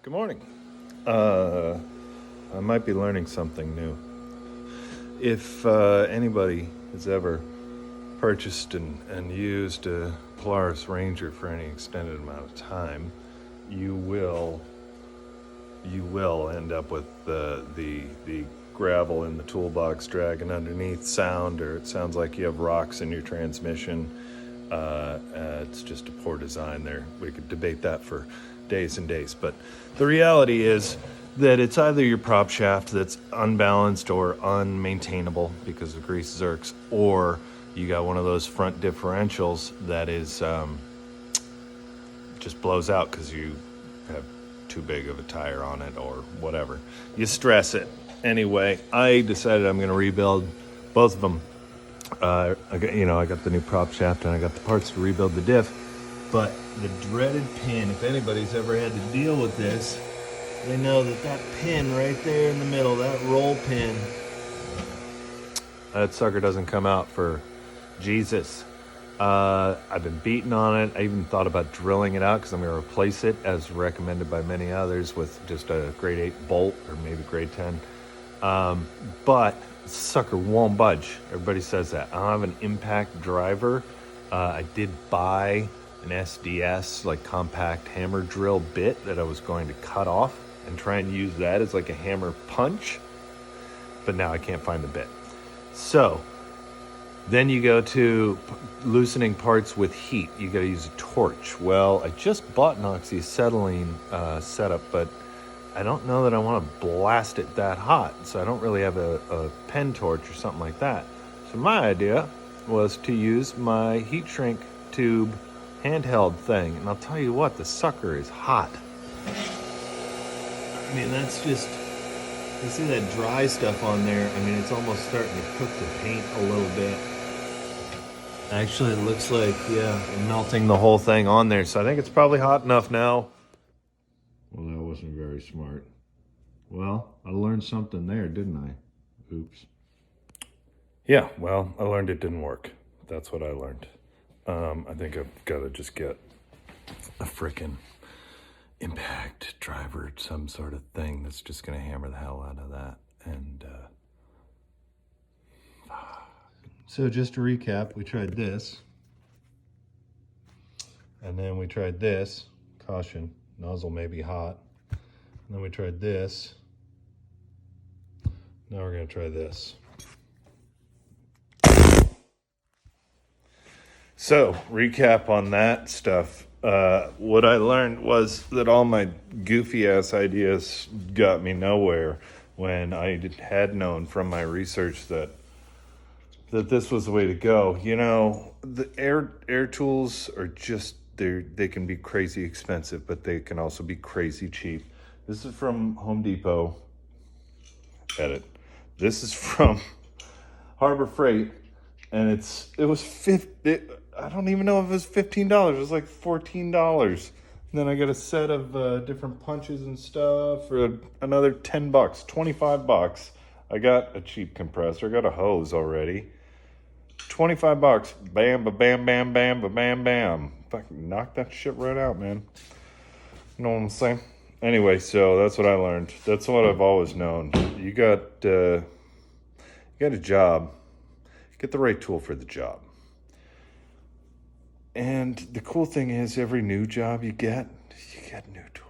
Good morning. I might be learning something new. If anybody has ever purchased and used a Polaris Ranger for any extended amount of time, you will end up with the gravel in the toolbox dragging underneath sound, or it sounds like you have rocks in your transmission. It's just a poor design there. We could debate that for days and days, but the reality is that it's either your prop shaft that's unbalanced or unmaintainable because of grease zerks, or you got one of those front differentials that is just blows out because you have too big of a tire on it or whatever. You stress it. Anyway, I decided I'm going to rebuild both of them. I got the new prop shaft and I got the parts to rebuild the diff. But the dreaded pin, if anybody's ever had to deal with this, they know that pin right there in the middle, that roll pin, that sucker doesn't come out for Jesus. I've been beating on it. I even thought about drilling it out because I'm going to replace it, as recommended by many others, with just a grade 8 bolt or maybe grade 10. But sucker won't budge. Everybody says that. I don't have an impact driver. I did buy an SDS, like compact hammer drill bit that I was going to cut off and try and use that as like a hammer punch. But now I can't find the bit. So then you go to loosening parts with heat. You got to use a torch. Well, I just bought an oxyacetylene setup, but I don't know that I want to blast it that hot. So I don't really have a pen torch or something like that. So my idea was to use my heat shrink tube handheld thing. And I'll tell you what, the sucker is hot. I mean, that's just, you see that dry stuff on there? I mean, it's almost starting to cook the paint a little bit. Actually, it looks like, melting the whole thing on there. So I think it's probably hot enough now. Well, that wasn't very smart. Well, I learned something there, didn't I? Oops. Yeah, well, I learned it didn't work. That's what I learned. I think I've got to just get a frickin' impact driver, some sort of thing that's just going to hammer the hell out of that. And so just to recap, we tried this. And then we tried this. Caution, nozzle may be hot. And then we tried this. Now we're going to try this. So, recap on that stuff. What I learned was that all my goofy ass ideas got me nowhere when I had known from my research that this was the way to go. You know, the air tools are just, they can be crazy expensive, but they can also be crazy cheap. This is from Home Depot. Edit. This is from Harbor Freight, and it was I don't even know if it was $15. It was like $14. And then I got a set of different punches and stuff for another $10, $25. I got a cheap compressor. I got a hose already. $25. Bam, ba bam, bam, bam, ba bam, bam. Fucking knock that shit right out, man. You know what I'm saying? Anyway, so that's what I learned. That's what I've always known. You got a job. Get the right tool for the job. And the cool thing is, every new job you get new tools.